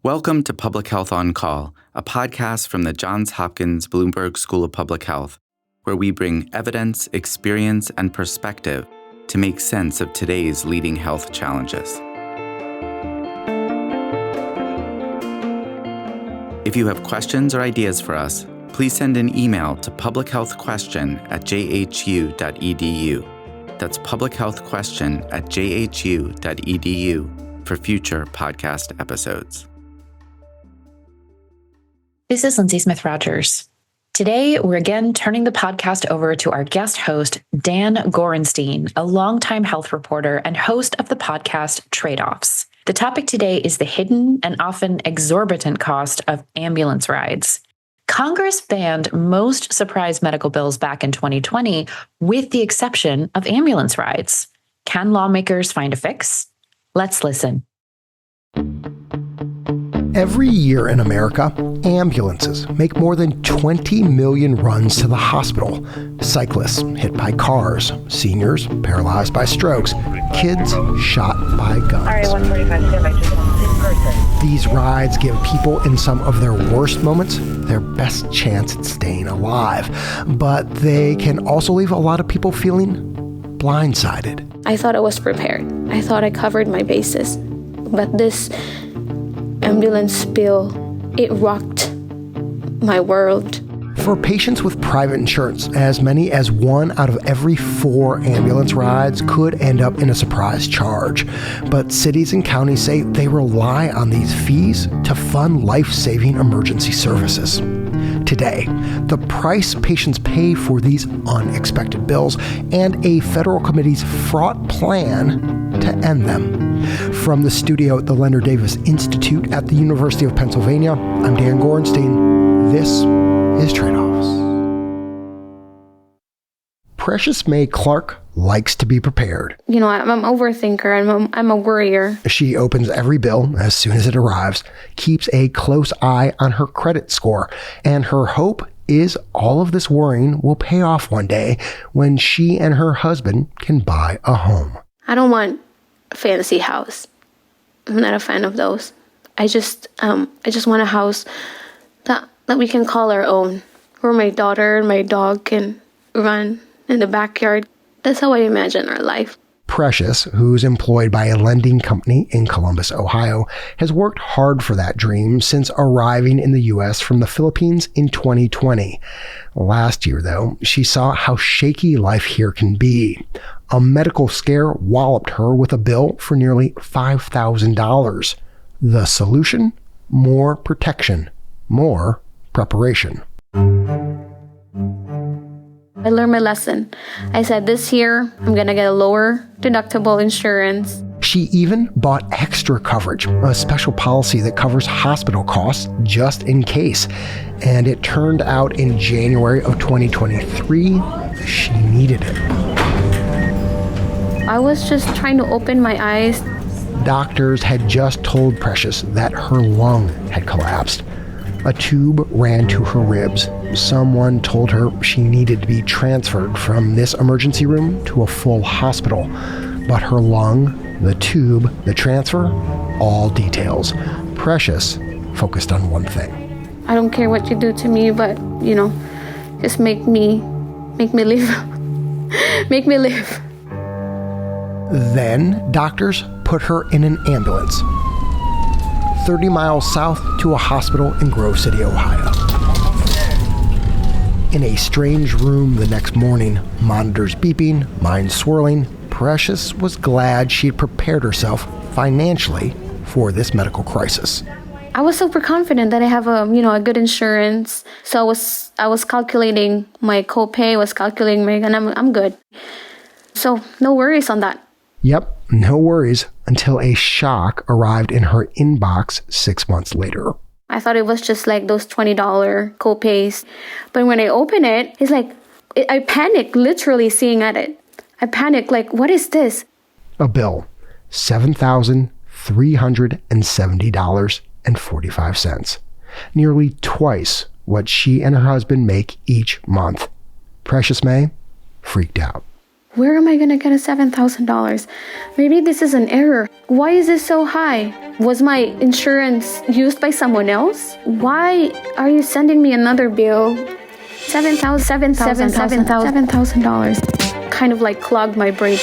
Welcome to Public Health on Call, a podcast from the Johns Hopkins Bloomberg School of Public Health, where we bring evidence, experience, and perspective to make sense of today's leading health challenges. If you have questions or ideas for us, please send an email to publichealthquestion@jhu.edu. That's publichealthquestion@jhu.edu for future podcast episodes. This is Lindsay Smith-Rogers. Today, we're again turning the podcast over to our guest host, Dan Gorenstein, a longtime health reporter and host of the podcast Tradeoffs. The topic today is the hidden and often exorbitant cost of ambulance rides. Congress banned most surprise medical bills back in 2020, with the exception of ambulance rides. Can lawmakers find a fix? Let's listen. Every year in America, ambulances make more than 20 million runs to the hospital. Cyclists hit by cars, seniors paralyzed by strokes, kids shot by guns. These rides give people in some of their worst moments their best chance at staying alive. But they can also leave a lot of people feeling blindsided. I thought I was prepared. I thought I covered my bases. But this ambulance bill, it rocked my world. For patients with private insurance, as many as 1 out of every 4 ambulance rides could end up in a surprise charge. But cities and counties say they rely on these fees to fund life-saving emergency services. Today, the price patients pay for these unexpected bills and a federal committee's fraught plan to end them. From the studio at the Leonard Davis Institute at the University of Pennsylvania, I'm Dan Gorenstein. This is Tradeoffs. Precious May Clark likes to be prepared. I'm an overthinker. I'm a worrier. She opens every bill as soon as it arrives, keeps a close eye on her credit score, and her hope is all of this worrying will pay off one day when she and her husband can buy a home. I don't want a fancy house. I'm not a fan of those. I just want a house that we can call our own, where my daughter and my dog can run in the backyard. That's how I imagine our life. Precious, who's employed by a lending company in Columbus, Ohio, has worked hard for that dream since arriving in the U.S. from the Philippines in 2020. Last year, though, she saw how shaky life here can be. A medical scare walloped her with a bill for nearly $5,000. The solution? More protection. More preparation. I learned my lesson. I said this year, I'm going to get a lower deductible insurance. She even bought extra coverage, a special policy that covers hospital costs just in case. And it turned out in January of 2023, she needed it. I was just trying to open my eyes. Doctors had just told Precious that her lung had collapsed. A tube ran to her ribs. Someone told her she needed to be transferred from this emergency room to a full hospital. But her lung, the tube, the transfer, all details. Precious focused on one thing. I don't care what you do to me, but, just make me live. Make me live. Then doctors put her in an ambulance 30 miles south to a hospital in Grove City, Ohio. In a strange room the next morning, monitors beeping, mind swirling, Precious was glad she'd prepared herself financially for this medical crisis. I was super confident that I have a good insurance. So I was calculating my copay, and I'm good. So no worries on that. Yep, no worries until a shock arrived in her inbox 6 months later. I thought it was just like those $20 copays. But when I open it, it's like, I panicked literally seeing at it. I panicked like, what is this? A bill, $7,370.45. Nearly twice what she and her husband make each month. Precious May freaked out. Where am I going to get a $7,000? Maybe this is an error. Why is this so high? Was my insurance used by someone else? Why are you sending me another bill? $7,000. Kind of like clogged my brain.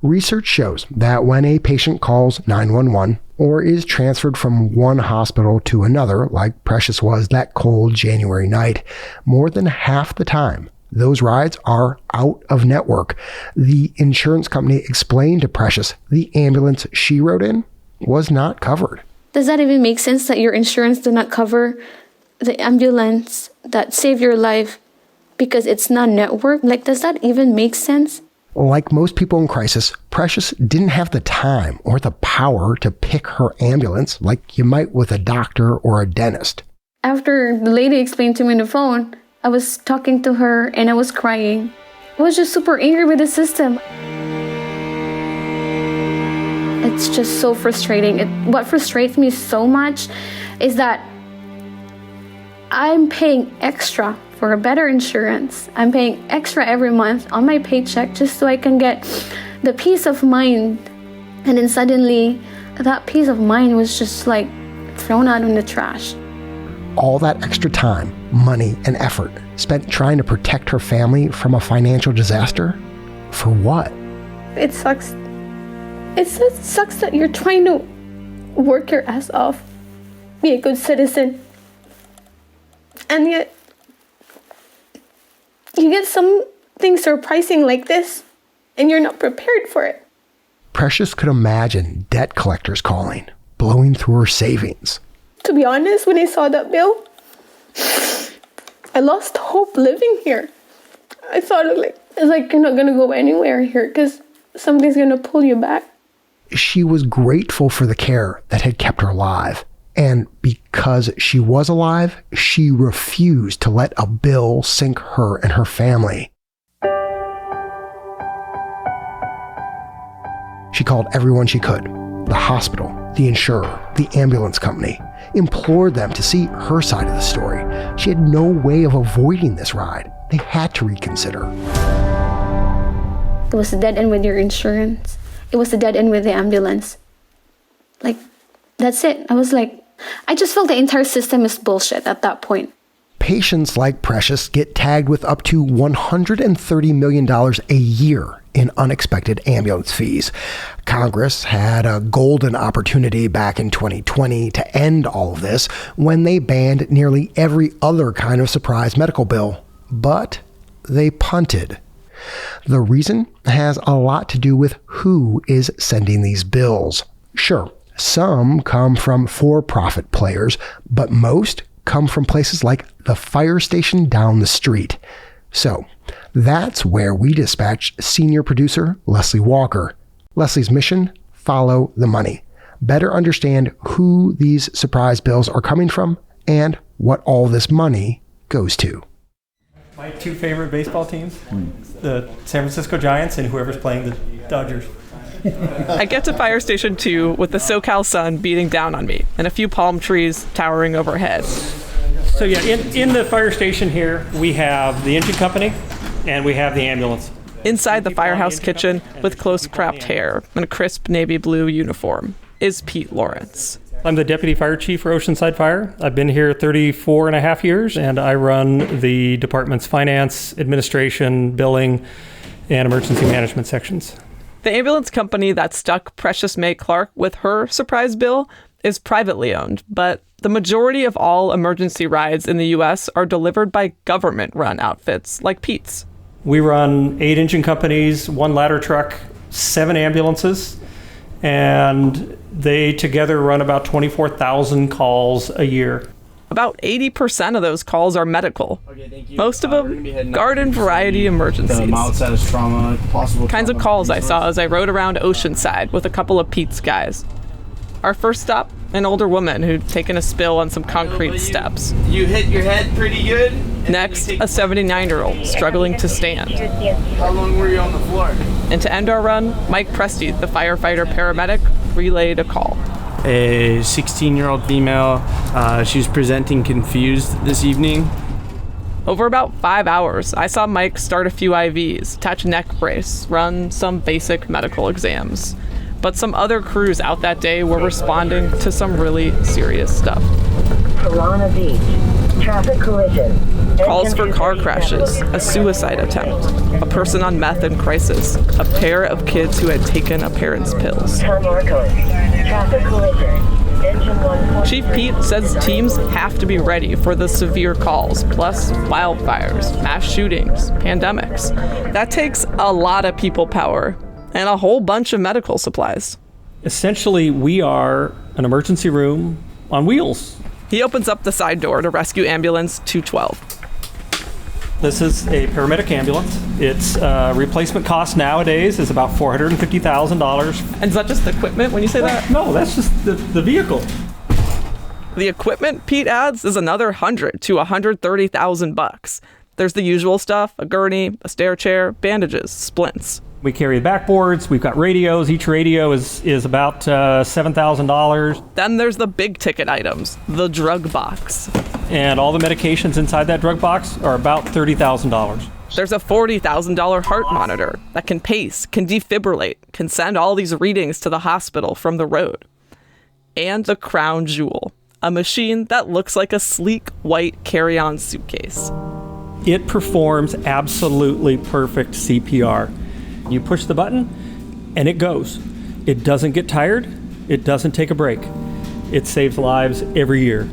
Research shows that when a patient calls 911 or is transferred from one hospital to another, like Precious was that cold January night, more than half the time, those rides are out of network. The insurance company explained to Precious the ambulance she rode in was not covered. Does that even make sense that your insurance did not cover the ambulance that saved your life because it's not networked? Like, does that even make sense? Like most people in crisis, Precious didn't have the time or the power to pick her ambulance like you might with a doctor or a dentist. After the lady explained to me on the phone, I was talking to her and I was crying. I was just super angry with the system. It's just so frustrating. What frustrates me so much is that I'm paying extra for a better insurance. I'm paying extra every month on my paycheck just so I can get the peace of mind. And then suddenly, that peace of mind was just like thrown out in the trash. All that extra time, money, and effort spent trying to protect her family from a financial disaster? For what? It sucks. It sucks that you're trying to work your ass off, be a good citizen, and yet you get something surprising like this, and you're not prepared for it. Precious could imagine debt collectors calling, blowing through her savings. To be honest, when I saw that bill, I lost hope living here. I thought it's like you're not going to go anywhere here because something's going to pull you back. She was grateful for the care that had kept her alive. And because she was alive, she refused to let a bill sink her and her family. She called everyone she could. The hospital, the insurer, the ambulance company, implored them to see her side of the story. She had no way of avoiding this ride. They had to reconsider. It was a dead end with your insurance. It was a dead end with the ambulance. Like, that's it. I just felt the entire system is bullshit at that point. Patients like Precious get tagged with up to $130 million a year in unexpected ambulance fees. Congress had a golden opportunity back in 2020 to end all of this when they banned nearly every other kind of surprise medical bill. But they punted. The reason has a lot to do with who is sending these bills. Sure, some come from for-profit players, but most come from places like the fire station down the street. So that's where we dispatched senior producer Leslie Walker. Leslie's mission: follow the money. Better understand who these surprise bills are coming from and what all this money goes to. My two favorite baseball teams, the San Francisco Giants and whoever's playing the Dodgers. I get to Fire Station 2 with the SoCal sun beating down on me and a few palm trees towering overhead. So yeah, in the fire station here, we have the engine company and we have the ambulance. Inside the firehouse kitchen, with close-cropped hair and a crisp navy blue uniform, is Pete Lawrence. I'm the deputy fire chief for Oceanside Fire. I've been here 34 and a half years, and I run the department's finance, administration, billing, and emergency management sections. The ambulance company that stuck Precious May Clark with her surprise bill is privately owned, but the majority of all emergency rides in the U.S. are delivered by government-run outfits like Pete's. We run 8 engine companies, 1 ladder truck, 7 ambulances, and they together run about 24,000 calls a year. About 80% of those calls are medical. Most of them garden variety emergencies. Mild status trauma, possible Kinds of calls I saw as I rode around Oceanside with a couple of Pete's guys. Our first stop, an older woman who'd taken a spill on some concrete steps. You hit your head pretty good. Next, a 79-year-old struggling to stand. How long were you on the floor? And to end our run, Mike Presti, the firefighter paramedic, relayed a call. A 16-year-old female. She was presenting confused this evening. Over about 5 hours, I saw Mike start a few IVs, attach a neck brace, run some basic medical exams. But some other crews out that day were responding to some really serious stuff. Piranha Beach, traffic collision. Calls for car crashes, a suicide attempt, a person on meth in crisis, a pair of kids who had taken a parent's pills. Traffic collision. Chief Pete says teams have to be ready for the severe calls, plus wildfires, mass shootings, pandemics. That takes a lot of people power and a whole bunch of medical supplies. Essentially, we are an emergency room on wheels. He opens up the side door to rescue ambulance 212. This is a paramedic ambulance. Its replacement cost nowadays is about $450,000. And is that just equipment when you say that? No, that's just the vehicle. The equipment, Pete adds, is another $100,000 to $130,000. There's the usual stuff: a gurney, a stair chair, bandages, splints. We carry backboards. We've got radios. Each radio is about $7,000. Then there's the big ticket items, the drug box. And all the medications inside that drug box are about $30,000. There's a $40,000 heart monitor that can pace, can defibrillate, can send all these readings to the hospital from the road. And the crown jewel, a machine that looks like a sleek white carry-on suitcase. It performs absolutely perfect CPR. You push the button and it goes. It doesn't get tired. It doesn't take a break. It saves lives every year.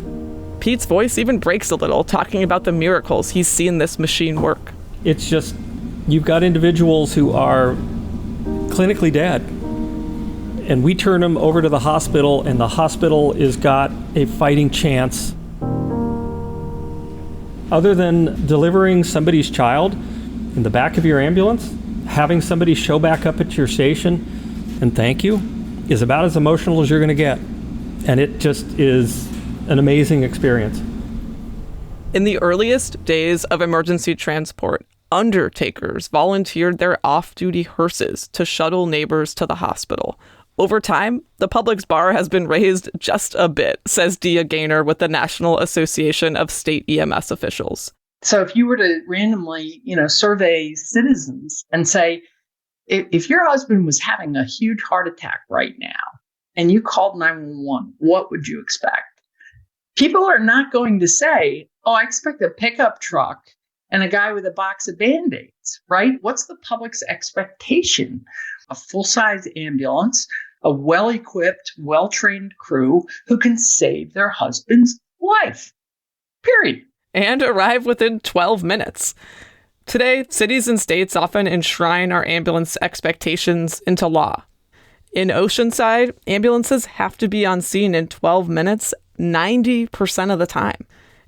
Pete's voice even breaks a little, talking about the miracles he's seen this machine work. It's just, you've got individuals who are clinically dead, and we turn them over to the hospital, and the hospital has got a fighting chance. Other than delivering somebody's child in the back of your ambulance, having somebody show back up at your station and thank you is about as emotional as you're going to get. And it just is an amazing experience. In the earliest days of emergency transport, undertakers volunteered their off-duty hearses to shuttle neighbors to the hospital. Over time, the public's bar has been raised just a bit, says Dia Gaynor with the National Association of State EMS Officials. So if you were to randomly, survey citizens and say, if your husband was having a huge heart attack right now and you called 911, what would you expect? People are not going to say, I expect a pickup truck and a guy with a box of Band-Aids, right? What's the public's expectation? A full-size ambulance, a well-equipped, well-trained crew who can save their husband's life, period. And arrive within 12 minutes. Today, cities and states often enshrine our ambulance expectations into law. In Oceanside, ambulances have to be on scene in 12 minutes 90% of the time.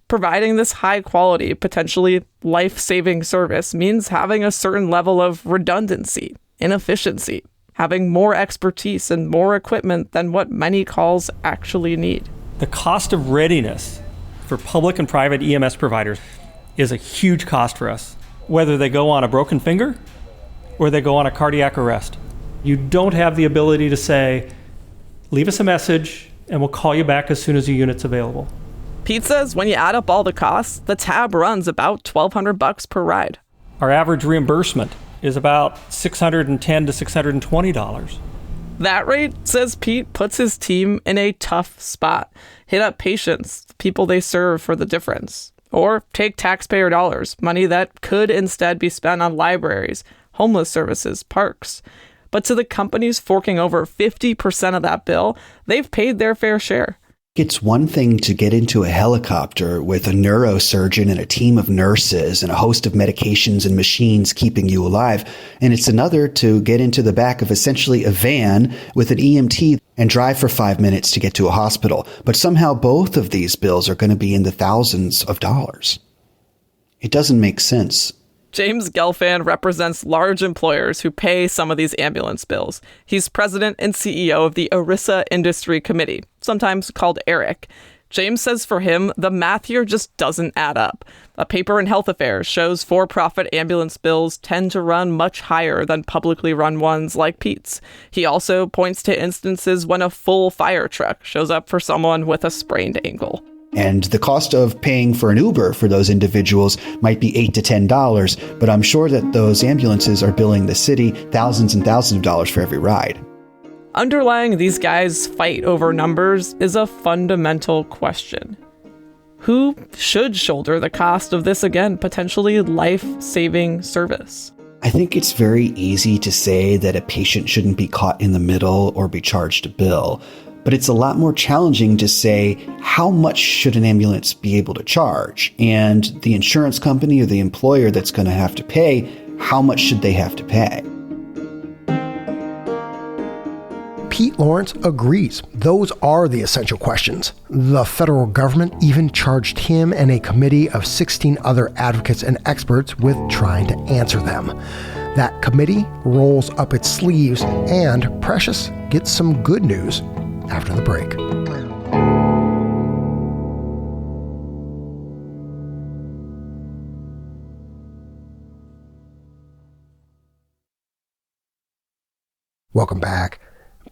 Providing this high-quality, potentially life-saving service means having a certain level of redundancy, inefficiency, having more expertise and more equipment than what many calls actually need. The cost of readiness for public and private EMS providers is a huge cost for us, whether they go on a broken finger or they go on a cardiac arrest. You don't have the ability to say, leave us a message and we'll call you back as soon as the unit's available. Pete says when you add up all the costs, the tab runs about $1,200 per ride. Our average reimbursement is about $610 to $620. That rate, says Pete, puts his team in a tough spot. Hit up patients, the people they serve, for the difference. Or take taxpayer dollars, money that could instead be spent on libraries, homeless services, parks. But to the companies forking over 50% of that bill, they've paid their fair share. It's one thing to get into a helicopter with a neurosurgeon and a team of nurses and a host of medications and machines keeping you alive, and it's another to get into the back of essentially a van with an EMT and drive for 5 minutes to get to a hospital. But somehow both of these bills are going to be in the thousands of dollars. It doesn't make sense. James Gelfand represents large employers who pay some of these ambulance bills. He's president and CEO of the ERISA Industry Committee, sometimes called ERIC. James says for him, the math here just doesn't add up. A paper in Health Affairs shows for-profit ambulance bills tend to run much higher than publicly run ones like Pete's. He also points to instances when a full fire truck shows up for someone with a sprained ankle. And the cost of paying for an Uber for those individuals might be $8 to $10, but I'm sure that those ambulances are billing the city thousands and thousands of dollars for every ride. Underlying these guys' fight over numbers is a fundamental question. Who should shoulder the cost of this, again, potentially life-saving service? I think it's very easy to say that a patient shouldn't be caught in the middle or be charged a bill. But it's a lot more challenging to say, how much should an ambulance be able to charge? And the insurance company or the employer that's going to have to pay, how much should they have to pay? Pete Lawrence agrees. Those are the essential questions. The federal government even charged him and a committee of 16 other advocates and experts with trying to answer them. That committee rolls up its sleeves, and Precious gets some good news after the break. Welcome back.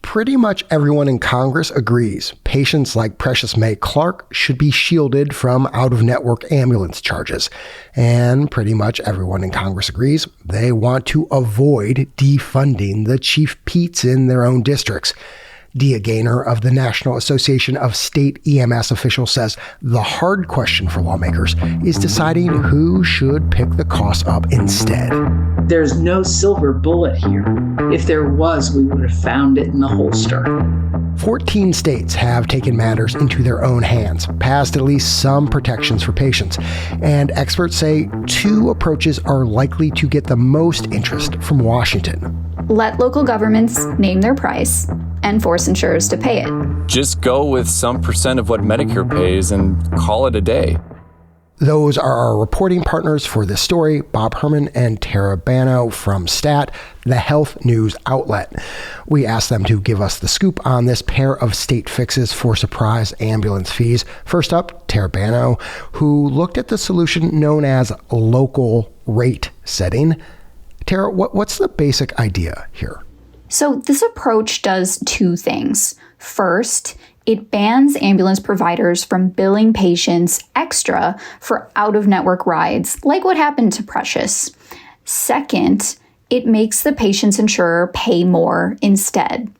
Pretty much everyone in Congress agrees patients like Precious May Clark should be shielded from out-of-network ambulance charges. And pretty much everyone in Congress agrees they want to avoid defunding the Chief Petes in their own districts. Dia Gaynor of the National Association of State EMS Officials says the hard question for lawmakers is deciding who should pick the costs up instead. There's no silver bullet here. If there was, we would have found it in the holster. 14 states have taken matters into their own hands, passed at least some protections for patients, and experts say two approaches are likely to get the most interest from Washington. Let local governments name their price and force insurers to pay it. Just go with some percent of what Medicare pays and call it a day. Those are our reporting partners for this story, Bob Herman and Tara Bano from STAT, the health news outlet. We asked them to give us the scoop on this pair of state fixes for surprise ambulance fees. First up, Tara Bano, who looked at the solution known as local rate setting. Tara, what's the basic idea here? So this approach does two things. First, it bans ambulance providers from billing patients extra for out-of-network rides, like what happened to Precious. Second, it makes the patient's insurer pay more instead.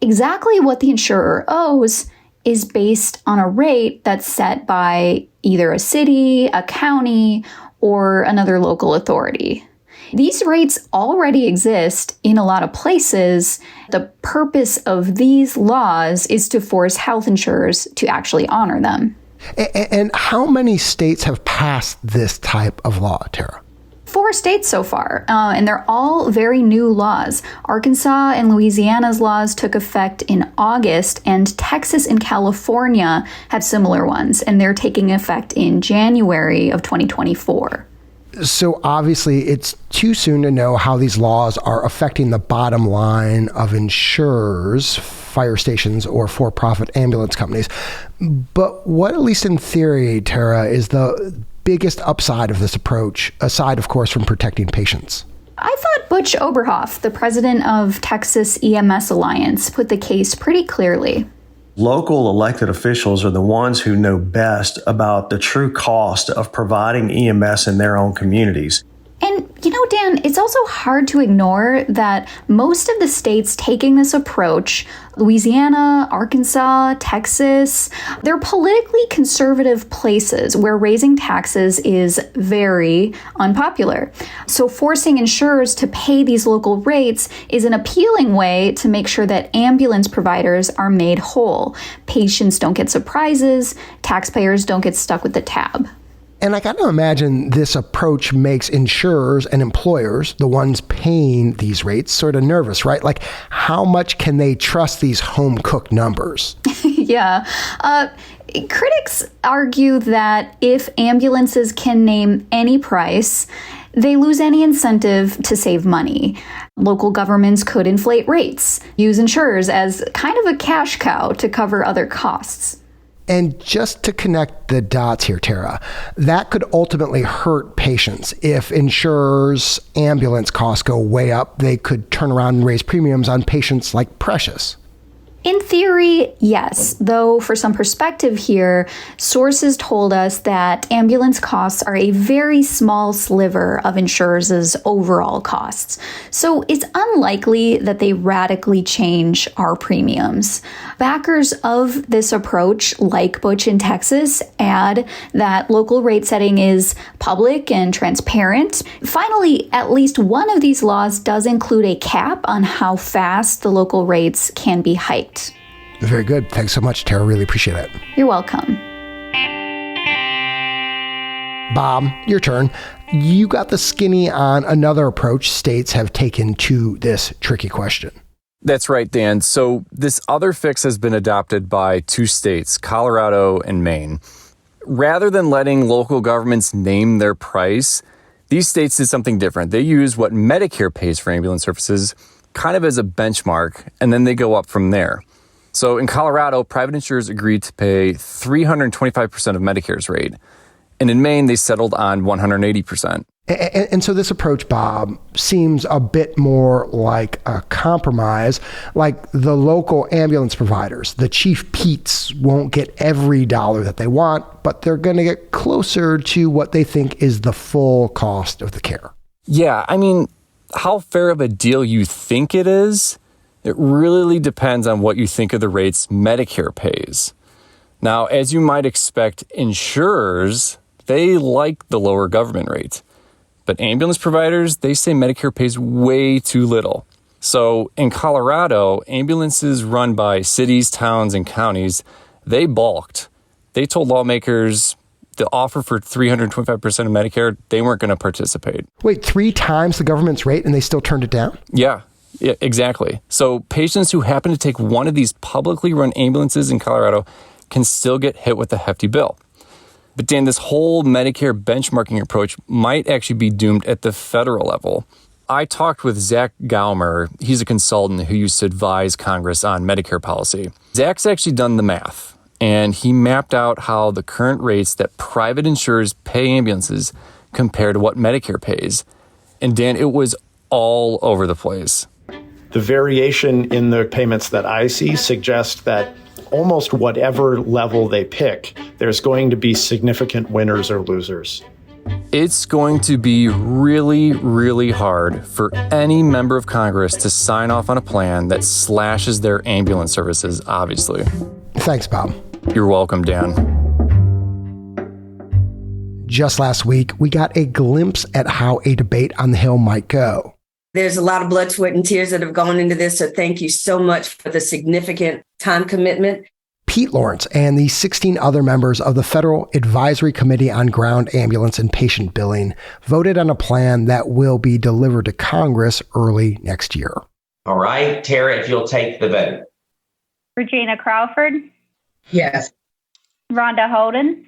Exactly what the insurer owes is based on a rate that's set by either a city, a county, or another local authority. These rates already exist in a lot of places. The purpose of these laws is to force health insurers to actually honor them. And how many states have passed this type of law, Tara? 4 states so far, and they're all very new laws. Arkansas and Louisiana's laws took effect in August, and Texas and California have similar ones, and they're taking effect in January of 2024. So obviously it's too soon to know how these laws are affecting the bottom line of insurers, fire stations, or for-profit ambulance companies. But what, at least in theory, Tara, is the biggest upside of this approach, aside, of course, from protecting patients? I thought Butch Oberhoff, the president of Texas EMS Alliance, put the case pretty clearly. Local elected officials are the ones who know best about the true cost of providing EMS in their own communities. And, Dan, it's also hard to ignore that most of the states taking this approach, Louisiana, Arkansas, Texas, they're politically conservative places where raising taxes is very unpopular. So forcing insurers to pay these local rates is an appealing way to make sure that ambulance providers are made whole. Patients don't get surprises, taxpayers don't get stuck with the tab. And I got to imagine this approach makes insurers and employers, the ones paying these rates, sort of nervous, right? Like, how much can they trust these home-cooked numbers? Yeah. Critics argue that if ambulances can name any price, they lose any incentive to save money. Local governments could inflate rates, use insurers as kind of a cash cow to cover other costs. And just to connect the dots here, Tara, that could ultimately hurt patients. If insurers' ambulance costs go way up, they could turn around and raise premiums on patients like Precious. In theory, yes, though for some perspective here, sources told us that ambulance costs are a very small sliver of insurers' overall costs. So it's unlikely that they radically change our premiums. Backers of this approach, like Butch in Texas, add that local rate setting is public and transparent. Finally, at least one of these laws does include a cap on how fast the local rates can be hiked. Very good. Thanks so much, Tara. Really appreciate it. You're welcome. Bob, your turn. You got the skinny on another approach states have taken to this tricky question. That's right, Dan. So this other fix has been adopted by 2 states, Colorado and Maine. Rather than letting local governments name their price, these states did something different. They use what Medicare pays for ambulance services kind of as a benchmark, and then they go up from there. So in Colorado, private insurers agreed to pay 325% of Medicare's rate. And in Maine, they settled on 180%. And so this approach, Bob, seems a bit more like a compromise, like the local ambulance providers. The Chief Petes won't get every dollar that they want, but they're going to get closer to what they think is the full cost of the care. Yeah, I mean, how fair of a deal you think it is, it really depends on what you think of the rates Medicare pays. Now, as you might expect, insurers, they like the lower government rate. But ambulance providers, they say Medicare pays way too little. So in Colorado, ambulances run by cities, towns, and counties, they balked. They told lawmakers the offer for 325% of Medicare, they weren't going to participate. Wait, 3 times the government's rate and they still turned it down? Yeah, exactly. So patients who happen to take one of these publicly run ambulances in Colorado can still get hit with a hefty bill. But Dan, this whole Medicare benchmarking approach might actually be doomed at the federal level. I talked with Zach Gaumer. He's a consultant who used to advise Congress on Medicare policy. Zach's actually done the math, and he mapped out how the current rates that private insurers pay ambulances compare to what Medicare pays. And Dan, it was all over the place. The variation in the payments that I see suggests that almost whatever level they pick, there's going to be significant winners or losers. It's going to be really hard for any member of Congress to sign off on a plan that slashes their ambulance services, obviously. Thanks, Bob. You're welcome, Dan. Just last week, we got a glimpse at how a debate on the Hill might go. There's a lot of blood, sweat, and tears that have gone into this, so thank you so much for the significant time commitment. Pete Lawrence and the 16 other members of the Federal Advisory Committee on Ground Ambulance and Patient Billing voted on a plan that will be delivered to Congress early next year. All right, Tara, if you'll take the vote. Regina Crawford? Yes. Rhonda Holden?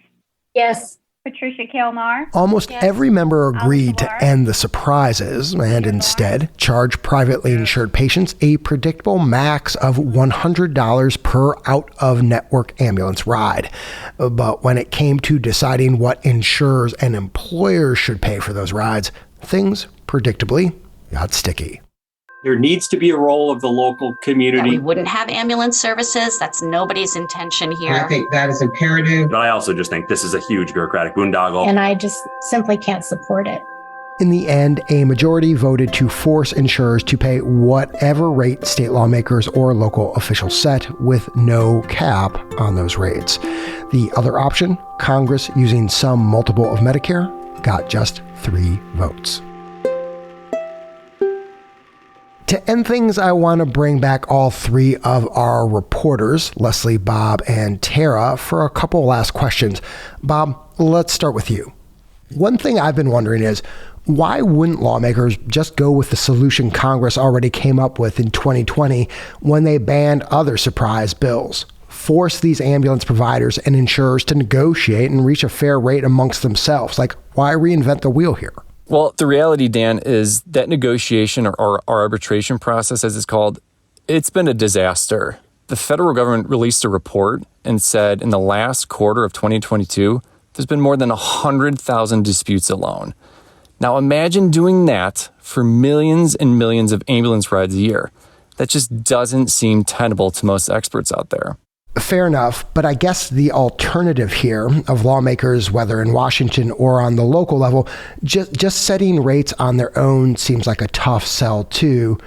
Yes. Patricia Kelnar? Almost every member agreed to end the surprises and instead charge privately insured patients a predictable max of $100 per out-of-network ambulance ride. But when it came to deciding what insurers and employers should pay for those rides, things predictably got sticky. There needs to be a role of the local community. That we wouldn't have ambulance services. That's nobody's intention here. I think that is imperative. But I also just think this is a huge bureaucratic boondoggle. And I just simply can't support it. In the end, a majority voted to force insurers to pay whatever rate state lawmakers or local officials set, with no cap on those rates. The other option, Congress using some multiple of Medicare, got just 3 votes. To end things, I want to bring back all 3 of our reporters, Leslie, Bob, and Tara, for a couple last questions. Bob, let's start with you. One thing I've been wondering is, why wouldn't lawmakers just go with the solution Congress already came up with in 2020 when they banned other surprise bills? Force these ambulance providers and insurers to negotiate and reach a fair rate amongst themselves. Like, why reinvent the wheel here? Well, the reality, Dan, is that negotiation or arbitration process, as it's called, it's been a disaster. The federal government released a report and said in the last quarter of 2022, there's been more than 100,000 disputes alone. Now imagine doing that for millions and millions of ambulance rides a year. That just doesn't seem tenable to most experts out there. Fair enough, but I guess the alternative here of lawmakers, whether in Washington or on the local level, just setting rates on their own seems like a tough sell too.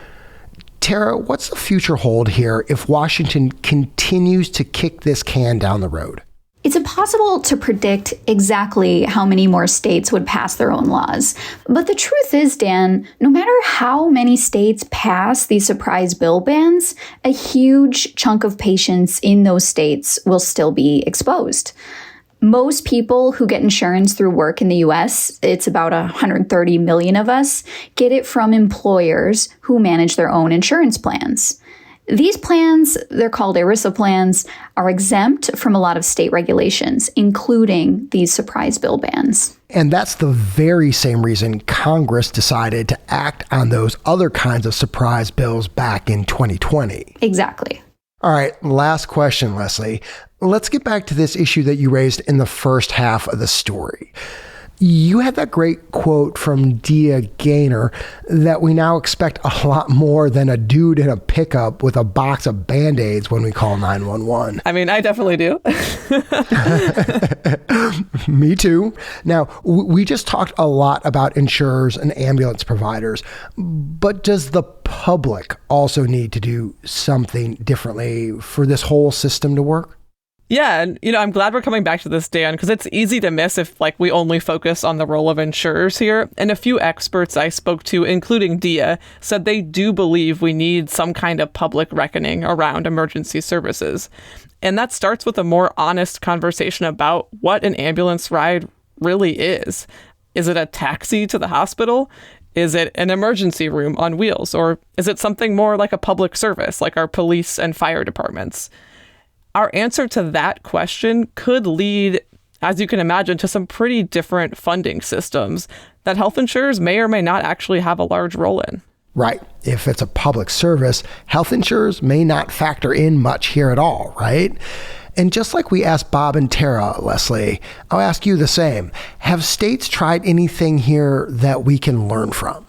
Tara, what's the future hold here if Washington continues to kick this can down the road? It's impossible to predict exactly how many more states would pass their own laws. But the truth is, Dan, no matter how many states pass these surprise bill bans, a huge chunk of patients in those states will still be exposed. Most people who get insurance through work in the US, it's about 130 million of us, get it from employers who manage their own insurance plans. These plans, they're called ERISA plans, are exempt from a lot of state regulations, including these surprise bill bans. And that's the very same reason Congress decided to act on those other kinds of surprise bills back in 2020. Exactly. All right, last question, Leslie. Let's get back to this issue that you raised in the first half of the story. You had that great quote from Dia Gaynor that we now expect a lot more than a dude in a pickup with a box of Band-Aids when we call 911. I mean, I definitely do. Me too. Now, we just talked a lot about insurers and ambulance providers, but does the public also need to do something differently for this whole system to work? Yeah, and I'm glad we're coming back to this, Dan, because it's easy to miss if we only focus on the role of insurers here. And a few experts I spoke to, including Dia, said they do believe we need some kind of public reckoning around emergency services. And that starts with a more honest conversation about what an ambulance ride really is. Is it a taxi to the hospital? Is it an emergency room on wheels? Or is it something more like a public service, like our police and fire departments? Our answer to that question could lead, as you can imagine, to some pretty different funding systems that health insurers may or may not actually have a large role in. Right. If it's a public service, health insurers may not factor in much here at all, right? And just like we asked Bob and Tara, Leslie, I'll ask you the same. Have states tried anything here that we can learn from?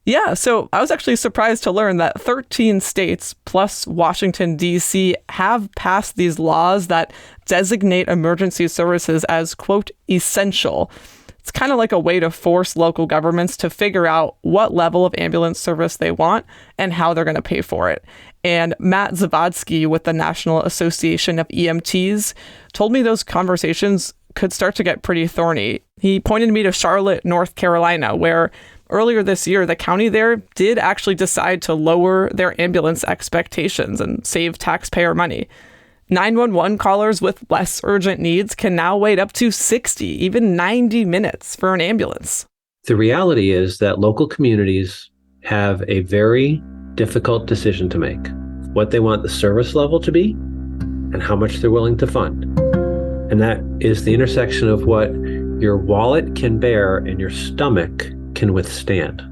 Yeah, so I was actually surprised to learn that 13 states plus Washington, D.C. have passed these laws that designate emergency services as, quote, essential. It's kind of like a way to force local governments to figure out what level of ambulance service they want and how they're going to pay for it. And Matt Zavodsky with the National Association of EMTs told me those conversations could start to get pretty thorny. He pointed me to Charlotte, North Carolina, where earlier this year, the county there did actually decide to lower their ambulance expectations and save taxpayer money. 911 callers with less urgent needs can now wait up to 60, even 90 minutes for an ambulance. The reality is that local communities have a very difficult decision to make. What they want the service level to be and how much they're willing to fund. And that is the intersection of what your wallet can bear and your stomach can withstand.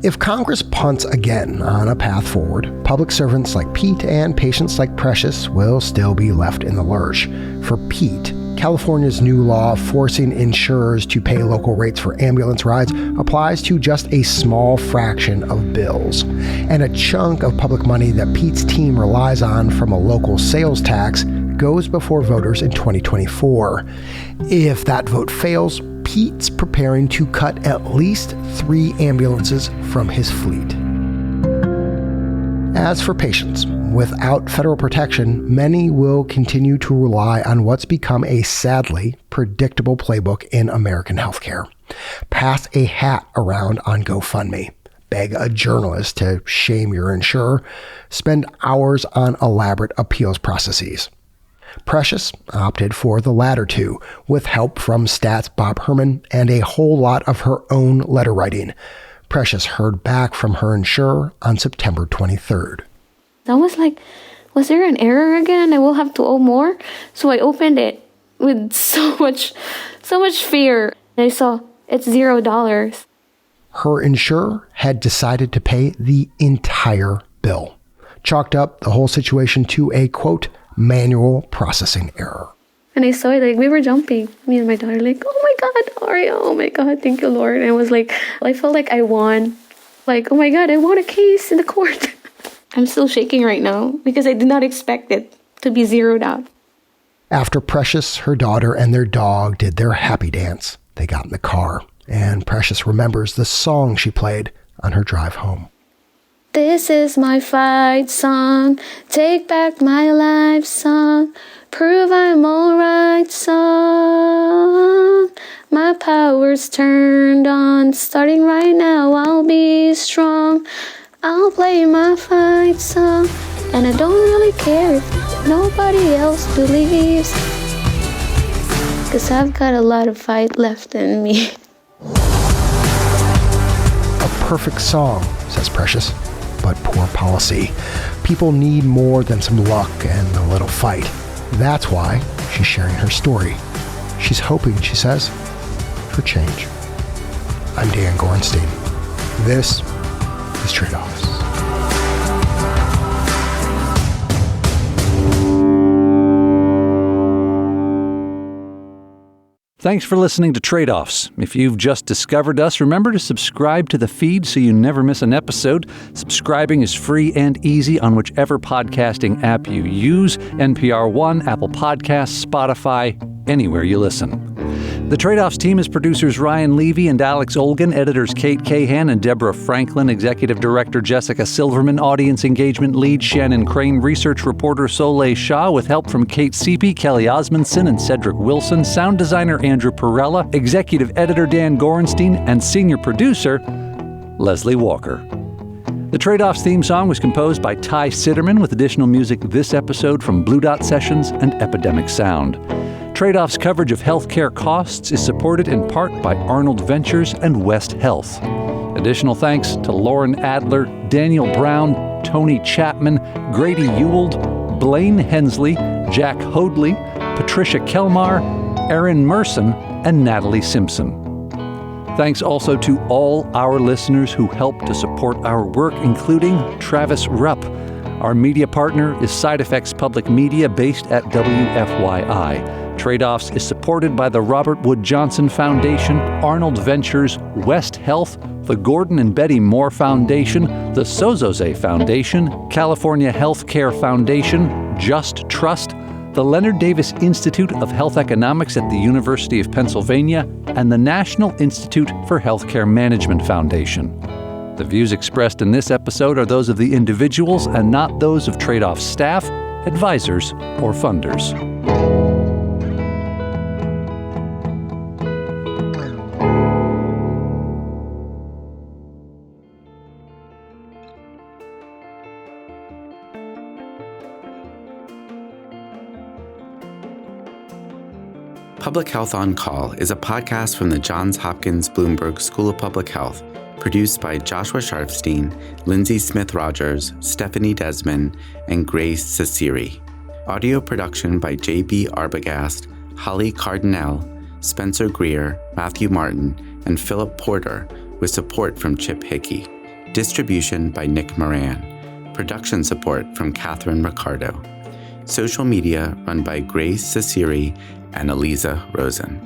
If Congress punts again on a path forward, public servants like Pete and patients like Precious will still be left in the lurch. For Pete, California's new law forcing insurers to pay local rates for ambulance rides applies to just a small fraction of bills. And a chunk of public money that Pete's team relies on from a local sales tax goes before voters in 2024. If that vote fails, Pete's preparing to cut at least 3 ambulances from his fleet. As for patients, without federal protection, many will continue to rely on what's become a sadly predictable playbook in American healthcare. Pass a hat around on GoFundMe. Beg a journalist to shame your insurer. Spend hours on elaborate appeals processes. Precious opted for the latter two, with help from Stats' Bob Herman and a whole lot of her own letter writing. Precious heard back from her insurer on September 23rd. I was like, was there an error again? I will have to owe more? So I opened it with so much fear. I saw it's $0. Her insurer had decided to pay the entire bill. Chalked up the whole situation to a, quote, manual processing error. And I saw it, like, we were jumping. Me and my daughter, like, oh my God, Aria, oh my God, thank you, Lord. And I was like, I felt like I won Like, oh my God, I won a case in the court. I'm still shaking right now because I did not expect it to be zeroed out. After Precious, her daughter, and their dog did their happy dance, they got in the car, and Precious remembers the song she played on her drive home. This is my fight song, take back my life song, prove I'm alright song. My power's turned on, starting right now, I'll be strong. I'll play my fight song, and I don't really care if nobody else believes, 'cause I've got a lot of fight left in me. A perfect song, says Precious, but poor policy. People need more than some luck and a little fight. That's why she's sharing her story. She's hoping, she says, for change. I'm Dan Gorenstein. This is Tradeoffs. Thanks for listening to Tradeoffs. If you've just discovered us, remember to subscribe to the feed so you never miss an episode. Subscribing is free and easy on whichever podcasting app you use: NPR One, Apple Podcasts, Spotify, anywhere you listen. The Tradeoffs team is producers Ryan Levy and Alex Olgin, editors Kate Cahan and Deborah Franklin, executive director Jessica Silverman, audience engagement lead Shannon Crane, research reporter Soleil Shah, with help from Kate Seepy, Kelly Osmondson, and Cedric Wilson, sound designer Andrew Perella, executive editor Dan Gorenstein, and senior producer Leslie Walker. The Tradeoffs theme song was composed by Ty Sitterman, with additional music this episode from Blue Dot Sessions and Epidemic Sound. Tradeoffs coverage of healthcare costs is supported in part by Arnold Ventures and West Health. Additional thanks to Lauren Adler, Daniel Brown, Tony Chapman, Grady Ewald, Blaine Hensley, Jack Hoadley, Patricia Kelmar, Erin Merson, and Natalie Simpson. Thanks also to all our listeners who help to support our work, including Travis Rupp. Our media partner is Side Effects Public Media, based at WFYI. Tradeoffs is supported by the Robert Wood Johnson Foundation, Arnold Ventures, West Health, the Gordon and Betty Moore Foundation, the Sozoze Foundation, California Healthcare Foundation, Just Trust, the Leonard Davis Institute of Health Economics at the University of Pennsylvania, and the National Institute for Healthcare Management Foundation. The views expressed in this episode are those of the individuals and not those of Tradeoffs staff, advisors, or funders. Public Health on Call is a podcast from the Johns Hopkins Bloomberg School of Public Health, produced by Joshua Sharfstein, Lindsay Smith-Rogers, Stephanie Desmond, and Grace Ceciri. Audio production by J.B. Arbogast, Holly Cardinale, Spencer Greer, Matthew Martin, and Philip Porter, with support from Chip Hickey. Distribution by Nick Moran. Production support from Catherine Ricardo. Social media run by Grace Ceciri and Eliza Rosen.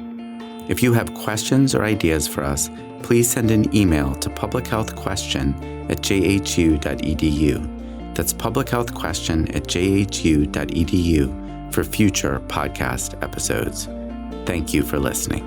If you have questions or ideas for us, please send an email to publichealthquestion@jhu.edu. That's publichealthquestion@jhu.edu for future podcast episodes. Thank you for listening.